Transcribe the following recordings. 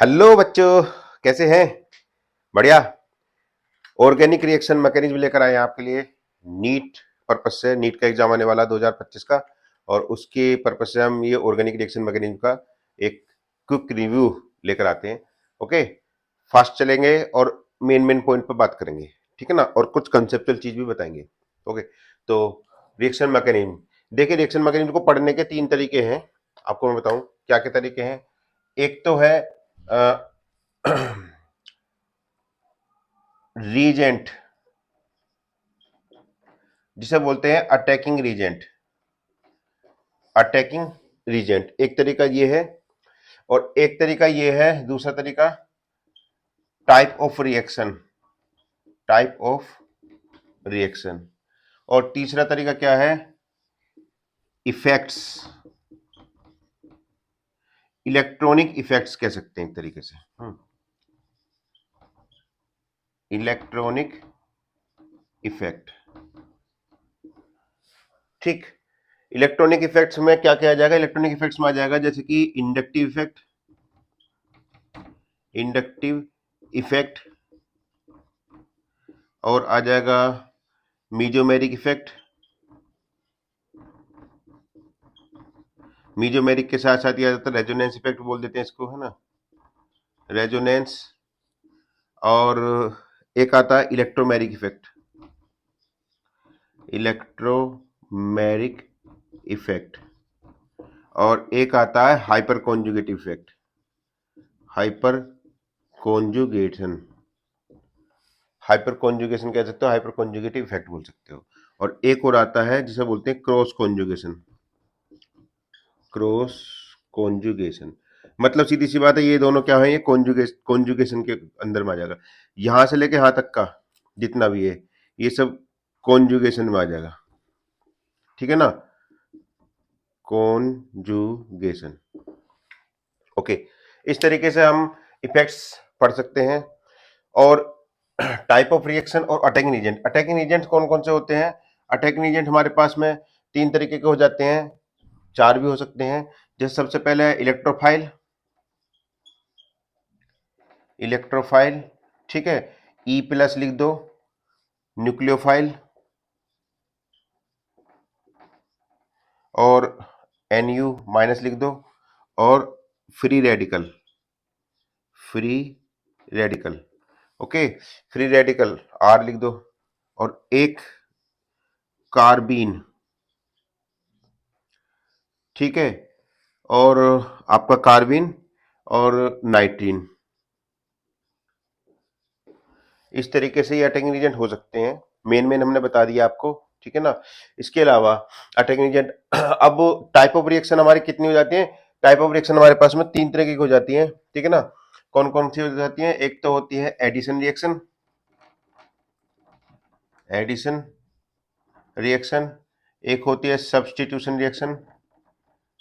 Hello बच्चों, कैसे हैं? बढ़िया। ऑर्गेनिक रिएक्शन मैकेनिज्म लेकर आए हैं आपके लिए। नीट पर्पज से, नीट का एग्जाम आने वाला 2025 का, और उसके पर्पज से हम ये ऑर्गेनिक रिएक्शन मैकेनिज्म का एक क्विक रिव्यू लेकर आते हैं। ओके, फास्ट चलेंगे और मेन मेन पॉइंट पर बात करेंगे, ठीक है ना, और कुछ कंसेप्चुअल चीज भी बताएंगे। ओके, तो रिएक्शन मैकेनिज्म, देखिए रिएक्शन मैकेनिज्म को पढ़ने के तीन तरीके हैं। आपको मैं बताऊं क्या क्या तरीके हैं। एक तो है रीजेंट, जिसे बोलते हैं अटैकिंग रीजेंट। अटैकिंग रीजेंट एक तरीका ये है, और एक तरीका ये है, दूसरा तरीका type of reaction. Type of reaction. और तीसरा तरीका क्या है? इफेक्ट्स, इलेक्ट्रॉनिक इफेक्ट्स कह सकते हैं एक तरीके से। इलेक्ट्रॉनिक इफेक्ट, ठीक। इलेक्ट्रॉनिक इफेक्ट्स में क्या किया जाएगा? इलेक्ट्रॉनिक इफेक्ट्स में आ जाएगा जैसे कि इंडक्टिव इफेक्ट, इंडक्टिव इफेक्ट, और आ जाएगा मीजोमेरिक इफेक्ट। मीजोमेरिक के साथ साथ ये आ जाता है रेजोनेंस इफेक्ट, बोल देते हैं इसको, है ना, रेजोनेंस। और एक आता है इलेक्ट्रोमेरिक इफेक्ट, इलेक्ट्रोमेरिक इफेक्ट। और एक आता है hyper conjugative effect, hyper conjugation. Hyper conjugation कह सकते हो, हाइपर कॉन्जुगेटिव इफेक्ट बोल सकते हो। और एक और आता है जिसे बोलते हैं क्रॉस कॉन्जुगेशन। क्रॉस कॉन्जुगेशन मतलब सीधी सी बात है, ये दोनों क्या है, ये कॉन्जुगेशन के अंदर में आ जाएगा। यहां से लेके यहां तक का जितना भी है, ये सब कॉन्जुगेशन में आ जाएगा, ठीक है ना, कॉन्जुगेशन। ओके, इस तरीके से हम इफेक्ट्स पढ़ सकते हैं। और टाइप ऑफ रिएक्शन और अटैकिंग एजेंट। अटैकिंग एजेंट कौन कौन से होते हैं? अटैकिंग एजेंट हमारे पास में तीन तरीके के हो जाते हैं, चार भी हो सकते हैं। जैसे सबसे पहले है इलेक्ट्रोफाइल, इलेक्ट्रोफाइल, ठीक है, ई प्लस लिख दो। न्यूक्लियोफाइल, और एनयू माइनस लिख दो। और free radical, free radical, okay, free radical R लिख दो। और एक कार्बीन, ठीक है, और आपका कार्बीन और नाइट्रीन। इस तरीके से ये अटैकिंग एजेंट हो सकते हैं। मेन मेन हमने बता दिया आपको, ठीक है ना। इसके अलावा अटैकिंग एजेंट अब टाइप ऑफ रिएक्शन हमारी कितनी हो जाती है? टाइप ऑफ रिएक्शन हमारे पास में तीन तरह की हो जाती है, ठीक है ना। कौन कौन सी हो जाती है? एक तो होती है एडिशन रिएक्शन, एडिशन रिएक्शन। एक होती है सब्स्टिट्यूशन रिएक्शन,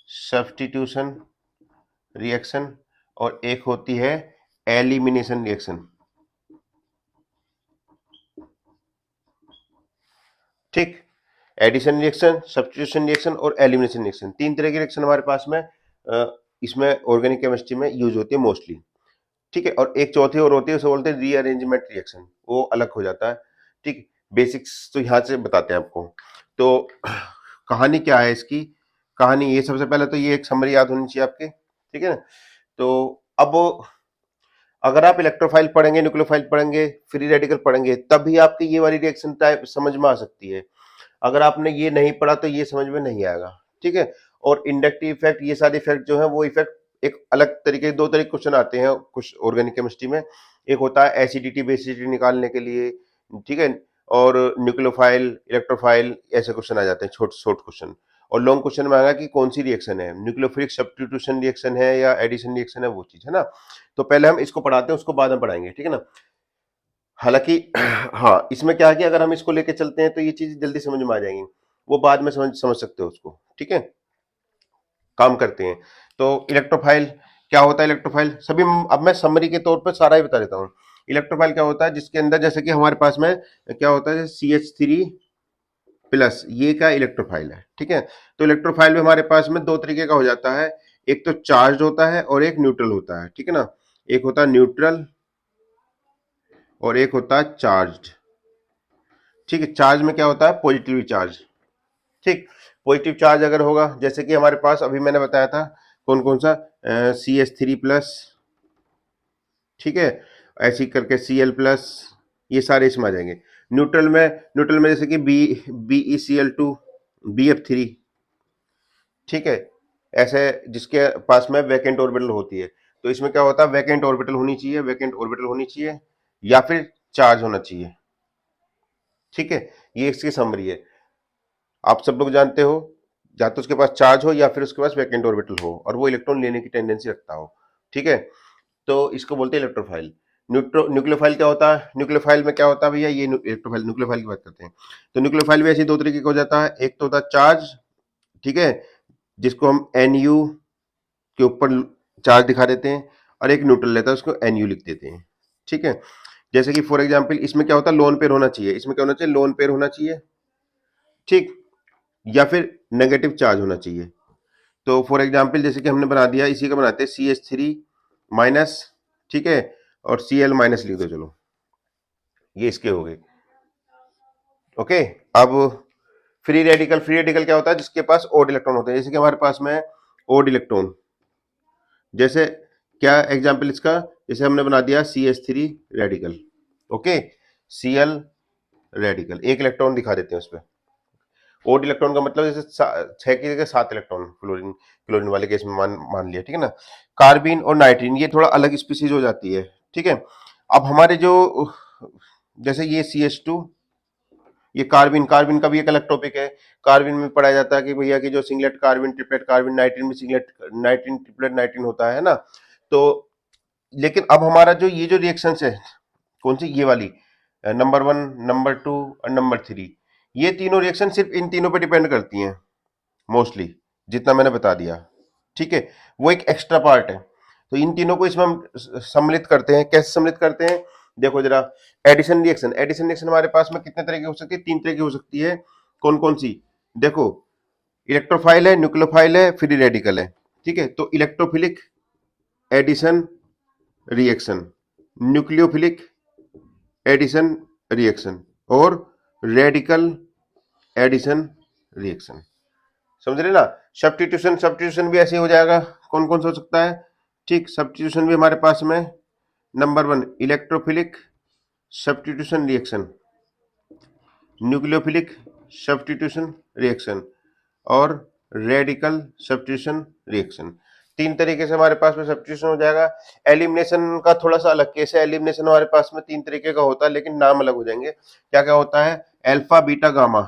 सब्स्टिट्यूशन रिएक्शन। और एक होती है एलिमिनेशन रिएक्शन, ठीक। एडिशन रिएक्शन, सब्स्टिट्यूशन रिएक्शन और एलिमिनेशन रिएक्शन, तीन तरह की रिएक्शन हमारे पास में इसमें ऑर्गेनिक केमिस्ट्री में यूज होती है मोस्टली, ठीक है। और एक चौथी और होती है, उसे बोलते हैं रीअरेंजमेंट रिएक्शन, वो अलग हो जाता है, ठीक। बेसिक्स तो यहाँ से बताते हैं आपको। तो कहानी क्या है इसकी? कहानी ये, सबसे पहले तो ये एक समरी याद होनी चाहिए आपके, ठीक है ना। तो अब अगर आप इलेक्ट्रोफाइल पढ़ेंगे, न्यूक्लियोफाइल पढ़ेंगे, फ्री रेडिकल पढ़ेंगे, तभी आपकी ये वाली रिएक्शन टाइप समझ में आ सकती है। अगर आपने ये नहीं पढ़ा तो ये समझ में नहीं आएगा, ठीक है। और इंडक्टिव इफेक्ट, ये सारे इफेक्ट जो है वो इफेक्ट एक अलग तरीके, दो तरीके क्वेश्चन आते हैं कुछ ऑर्गेनिक केमिस्ट्री में। एक होता है एसिडिटी बेसिडिटी निकालने के लिए, ठीक है। और न्यूक्लियोफाइल, इलेक्ट्रोफाइल, ऐसे क्वेश्चन आ जाते हैं, छोटे शॉर्ट क्वेश्चन। और लॉन्ग क्वेश्चन में आएगा कि कौन सी रिएक्शन है, न्यूक्लियोफिलिक सब्स्टिट्यूशन रिएक्शन है या एडिशन रिएक्शन है, वो चीज है ना। तो पहले हम इसको पढ़ाते हैं, उसको बाद में पढ़ाएंगे, ठीक है ना। हालांकि हाँ, इसमें क्या है कि अगर हम इसको लेके चलते हैं तो ये चीज जल्दी समझ में आ जाएंगी, वो बाद में समझ समझ सकते हो उसको, ठीक है। काम करते हैं। तो इलेक्ट्रोफाइल क्या होता है? इलेक्ट्रोफाइल सभी अब मैं समरी के तौर पर सारा ही बता देता हूँ। इलेक्ट्रोफाइल क्या होता है? जिसके अंदर जैसे कि हमारे पास में क्या होता है, CH3 प्लस, ये क्या इलेक्ट्रोफाइल है, ठीक है। तो इलेक्ट्रोफाइल में हमारे पास में दो तरीके का हो जाता है, एक तो चार्ज होता है और एक न्यूट्रल होता है, ठीक है ना। एक होता है न्यूट्रल और एक होता है चार्ज्ड। ठीक है, चार्ज में क्या होता है, पॉजिटिव चार्ज। ठीक, पॉजिटिव चार्ज अगर होगा, जैसे कि हमारे पास अभी मैंने बताया था कौन कौन सा, CH3+, ठीक है, ऐसी करके Cl+, ये सारे इसमें आ जाएंगे। न्यूट्रल में जैसे कि BeCl2, BF3, ठीक है, ऐसे जिसके पास में वैकेंट ऑर्बिटल होती है। तो इसमें क्या होता है, वैकेंट ऑर्बिटल होनी चाहिए, वैकेंट ऑर्बिटल होनी चाहिए या फिर चार्ज होना चाहिए। ठीक है, ये इसकी समरी है। आप सब लोग जानते हो, या तो उसके पास चार्ज हो या फिर उसके पास वैकेंट ऑर्बिटल हो और वो इलेक्ट्रॉन लेने की टेंडेंसी रखता हो। ठीक है, तो इसको बोलते हैं इलेक्ट्रोफाइल। न्यूक्लियोफाइल क्या होता है, न्यूक्लियोफाइल में क्या होता है भैया, ये इलेक्ट्रोफाइल, न्यूक्लियोफाइल की बात करते हैं। तो न्यूक्लियोफाइल भी ऐसे दो तरीके का हो जाता है, एक तो होता है चार्ज, ठीक है, जिसको हम NU के ऊपर चार्ज दिखा देते हैं, और एक न्यूट्रल लेता है उसको NU लिख देते हैं। ठीक है, जैसे कि फॉर एग्जांपल इसमें क्या होता है, लोन पेयर होना चाहिए, इसमें क्या होना चाहिए, लोन पेयर होना चाहिए। ठीक, या फिर नेगेटिव चार्ज होना चाहिए। तो फॉर एग्जांपल जैसे कि हमने बना दिया, इसी का बनाते हैं CH3-, ठीक है, और Cl- लिख दो, चलो ये इसके हो गए। ओके, अब फ्री रेडिकल क्या होता है, जिसके पास ओड इलेक्ट्रॉन होते हैं, जैसे कि हमारे पास में ओड इलेक्ट्रॉन, जैसे क्या एग्जांपल इसका, जैसे हमने बना दिया CH3 radical, okay, Cl radical, एक इलेक्ट्रॉन दिखा देते हैं उस पर। ओड इलेक्ट्रॉन का मतलब जैसे 6 की जगह 7 इलेक्ट्रॉन, क्लोरीन क्लोरीन वाले केस में मान लिया, ठीक है ना। कार्बिन और नाइट्रीन ये थोड़ा अलग स्पीसीज हो जाती है। ठीक है, अब हमारे जो, जैसे ये CH2, ये कार्बिन, कार्बिन का भी एक अलग टॉपिक है। कार्बिन में पढ़ाया जाता है कि भैया की जो सिंगलेट कार्बिन, ट्रिपलेट कार्बिन, नाइट्रीन में सिंगलेट नाइट्रीन, ट्रिपलेट नाइट्रीन होता है ना। तो लेकिन अब हमारा जो ये जो रिएक्शन है, कौन सी, ये वाली, नंबर 1, नंबर 2 और नंबर 3, ये तीनों रिएक्शन सिर्फ इन तीनों पे डिपेंड करती हैं मोस्टली, जितना मैंने बता दिया। ठीक है, वो एक एक्स्ट्रा पार्ट है। तो इन तीनों को इसमें हम सम्मिलित करते हैं, कैसे सम्मिलित करते हैं, देखो जरा। एडिशन रिएक्शन हमारे पास में कितने तरह की हो सकती है, 3 तरह की हो सकती है। कौन कौन सी, देखो, इलेक्ट्रोफाइल है, न्यूक्लियोफाइल है, फ्री रेडिकल है। ठीक है, तो electrophilic addition reaction, nucleophilic addition reaction, और रेडिकल एडिशन रिएक्शन। समझ रहे ना। सब्स्टिट्यूशन भी ऐसे हो जाएगा। कौन कौन सा हो सकता है, ठीक, सब्स्टिट्यूशन भी हमारे पास में, number 1 electrophilic substitution reaction, nucleophilic substitution reaction, और रेडिकल सब्स्टिट्यूशन रिएक्शन। 3 तरीके से हमारे पास में सब्स्टिट्यूशन हो जाएगा। एलिमिनेशन का थोड़ा सा अलग केस है। एलिमिनेशन हमारे पास में 3 तरीके का होता है, लेकिन नाम अलग हो जाएंगे। क्या क्या होता है, alpha beta gamma.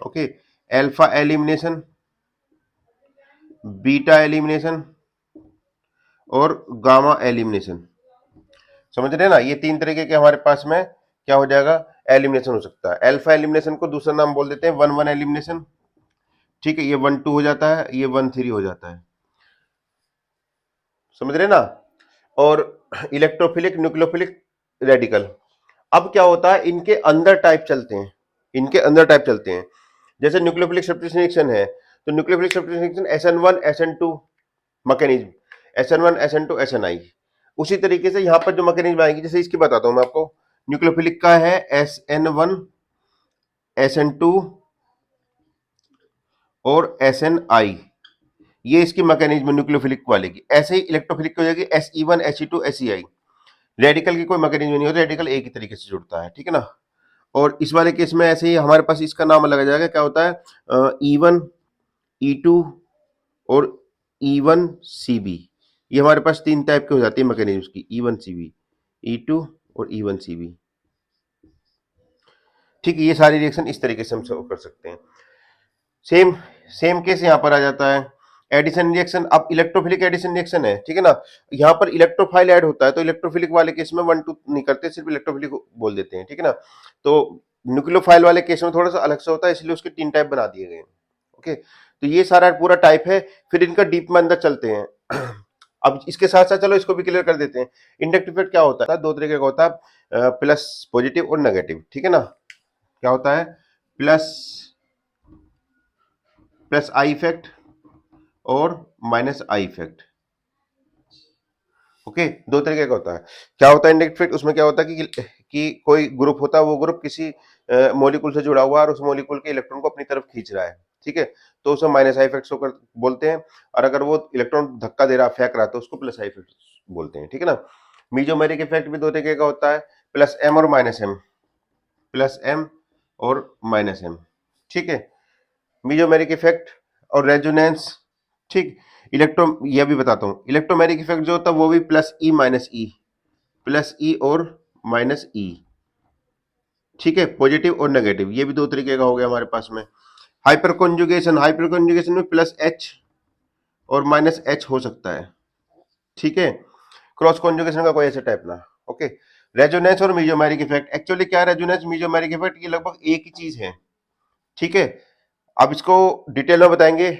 Okay, alpha elimination, beta elimination और गामा एलिमिनेशन। समझ रहे हैं ना, ये 3 तरीके के हमारे पास में क्या हो जाएगा, एलिमिनेशन हो सकता है। अल्फा एलिमिनेशन को दूसरा नाम बोल देते हैं 1-1 एलिमिनेशन। ठीक है, ये 1-2 हो जाता है, ये 1-3 हो जाता है। समझ रहे हैं ना। और इलेक्ट्रोफिलिक, न्यूक्लियोफिलिक, रेडिकल, अब क्या होता है, इनके अंदर टाइप चलते हैं, इनके अंदर टाइप चलते हैं। जैसे न्यूक्लियोफिलिक सब्स्टिट्यूशन रिएक्शन है, तो nucleophilic substitution reaction SN1 SN2 mechanism, SN1 SN2 SNI। उसी तरीके से यहाँ पर जो मैकेनिज्म आएगी, जैसे इसकी बताता हूं मैं आपको। न्यूक्लियोफिलिक का है SN1 SN2 और SNI, ये इसकी मैकेनिज्म न्यूक्लियोफिलिक वाले की। ऐसे ही इलेक्ट्रोफिलिक की हो जाएगी SE1 SE2 SEI। रेडिकल की कोई मैकेनिज्म नहीं होता, रेडिकल एक ही तरीके से जुड़ता है, ठीक है ना। और इस वाले केस में ऐसे ही हमारे पास इसका नाम अलग आ जाएगा, क्या होता है, E1 E2 और E1 CB। ये हमारे पास 3 टाइप के हो जाती है मैकेनिज्म की, E1 CB, E2 और E1 CB। ठीक है, ये सारी रिएक्शन इस तरीके से हम कर सकते हैं। सेम सेम केस यहाँ पर आ जाता है, एडिशन रिएक्शन। अब इलेक्ट्रोफिलिक एडिशन रिएक्शन है, ठीक है ना। यहाँ पर इलेक्ट्रोफाइल ऐड होता है, तो इलेक्ट्रोफिलिक वाले केस में 1-2 नहीं करते, सिर्फ इलेक्ट्रोफिलिक बोल देते हैं, ठीक है ना। तो न्यूक्लियोफाइल वाले केस में थोड़ा सा अलग से होता है, इसलिए उसके 3 टाइप बना दिए गए हैं। ओके, तो ये सारा पूरा टाइप है। फिर इनका डीप में अंदर चलते हैं। अब इसके साथ साथ चलो इसको भी क्लियर कर देते हैं। इंडक्टिव इफेक्ट क्या होता है, 2 तरीके का होता है, प्लस पॉजिटिव और नेगेटिव, ठीक है ना। क्या होता है, प्लस आई इफेक्ट और माइनस आई इफेक्ट। ओके, दो तरीके का होता है। क्या होता है इंडायरेक्ट इफेक्ट? उसमें क्या होता है कि कोई ग्रुप होता है, वो ग्रुप किसी मॉलिक्यूल से जुड़ा हुआ है और उस मॉलिक्यूल के इलेक्ट्रॉन को अपनी तरफ खींच रहा है, ठीक है, तो उसे माइनस आई इफेक्ट होकर बोलते हैं। और अगर वो इलेक्ट्रॉन धक्का दे रहा, फेंक रहा, तो उसको प्लस आई इफेक्ट बोलते हैं, ठीक है ना। मीजोमेरिक इफेक्ट भी दो तरीके का होता है, प्लस एम और माइनस एम, प्लस एम और माइनस एम, ठीक है। मीजोमेरिक इफेक्ट और रेजोनेंस, ठीक। इलेक्ट्रो यह भी बताता हूं, इलेक्ट्रोमेरिक इफेक्ट जो होता है वो भी प्लस ई माइनस ई, प्लस ई और माइनस ई, ठीक है, पॉजिटिव और नेगेटिव, ये भी दो तरीके का हो गया हमारे पास में। हाइपर कॉन्जुगेशन, हाइपर कॉन्जुगेशन में प्लस एच और माइनस एच हो सकता है, ठीक है। क्रॉस कॉन्जुगेशन का कोई ऐसा टाइप ना, ओके। रेजोनेंस और मीजोमेरिक इफेक्ट, एक्चुअली क्या है रेजोनेंस मीजोमेरिक इफेक्ट, ये लगभग एक ही चीज है, ठीक है। अब इसको डिटेल में बताएंगे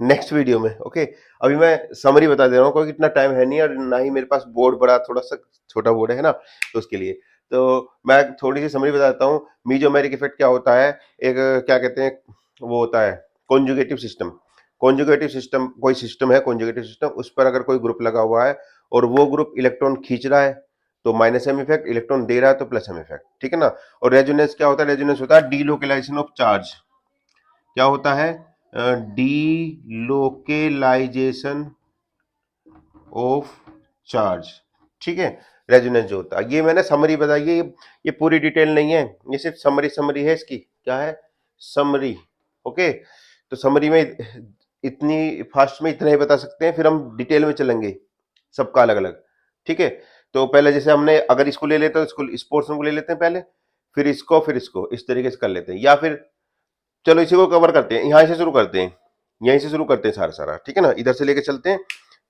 नेक्स्ट वीडियो में, ओके। अभी मैं समरी बता दे रहा हूँ, क्योंकि इतना टाइम है नहीं और ना ही मेरे पास बोर्ड बड़ा, थोड़ा सा छोटा बोर्ड है ना, तो उसके लिए तो मैं थोड़ी सी समरी बताता हूँ। मीजोमेरिक इफेक्ट क्या होता है, एक क्या कहते हैं, वो होता है कॉन्जुगेटिव सिस्टम। कॉन्जुगेटिव सिस्टम कोई सिस्टम है, कॉन्जुगेटिव सिस्टम, उस पर अगर कोई ग्रुप लगा हुआ है और वो ग्रुप इलेक्ट्रॉन खींच रहा है तो माइनस एम इफेक्ट, इलेक्ट्रॉन दे रहा है तो प्लस एम इफेक्ट, ठीक है ना। और रेजोनेंस क्या होता है, रेजोनेंस होता है डीलोकेलाइजेशन ऑफ चार्ज। क्या होता है, डीलोकेलाइजेशन ऑफ चार्ज, ठीक है। रेजोनेंस जो होता है, ये मैंने समरी बताई है, ये पूरी डिटेल नहीं है, ये सिर्फ समरी समरी है इसकी, क्या है, समरी, ओके। तो समरी में इतनी फास्ट में इतना ही बता सकते हैं, फिर हम डिटेल में चलेंगे सबका अलग अलग, ठीक है। तो पहले जैसे हमने अगर इसको ले लेते हैं, इसको इस पोर्शन को ले लेते हैं पहले, फिर इसको इस तरीके से कर लेते हैं, या फिर चलो इसी को कवर करते हैं, यहां से शुरू करते हैं, यहीं से शुरू करते हैं सारा सारा, ठीक है ना, इधर से लेके चलते हैं,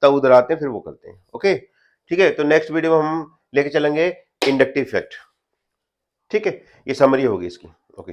तब उधर आते हैं, फिर वो करते हैं, ओके। ठीक है, तो नेक्स्ट वीडियो में हम लेके चलेंगे इंडक्टिव इफेक्ट, ठीक है, ये समरी होगी इसकी, ओके।